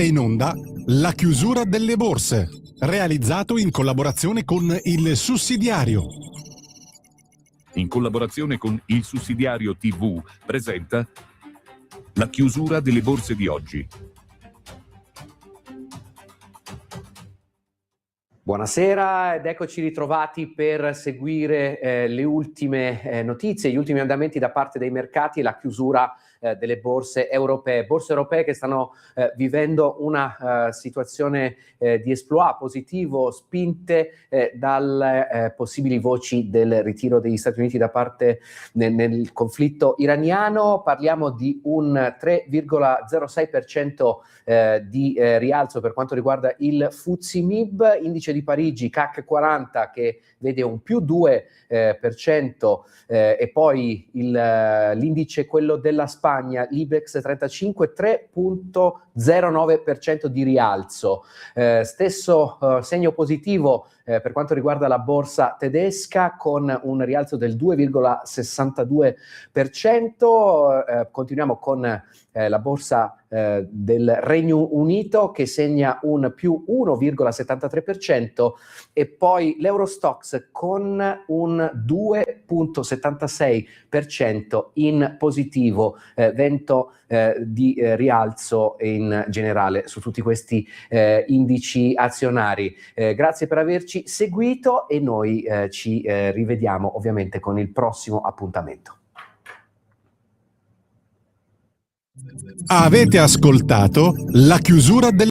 In onda la chiusura delle borse, realizzato in collaborazione con Il Sussidiario. In collaborazione con Il Sussidiario TV presenta la chiusura delle borse di oggi. Buonasera ed eccoci ritrovati per seguire le ultime notizie, gli ultimi andamenti da parte dei mercati e la chiusura delle borse europee che stanno vivendo una situazione di exploit positivo, spinte dalle possibili voci del ritiro degli Stati Uniti da parte nel conflitto iraniano. Parliamo di un 3,06% di rialzo per quanto riguarda il FTSE MIB, indice di Parigi CAC 40 che vede un più 2%, e poi l'indice quello della Spagna, l'Ibex 35, 3,09% di rialzo. Stesso segno positivo per quanto riguarda la borsa tedesca con un rialzo del 2,62%. Continuiamo con la borsa del Regno Unito che segna un più 1,73% e poi l'Eurostoxx con un 2,76% in positivo, vento di rialzo in generale su tutti questi indici azionari. Grazie per averci seguito e noi ci rivediamo ovviamente con il prossimo appuntamento. Avete ascoltato la chiusura del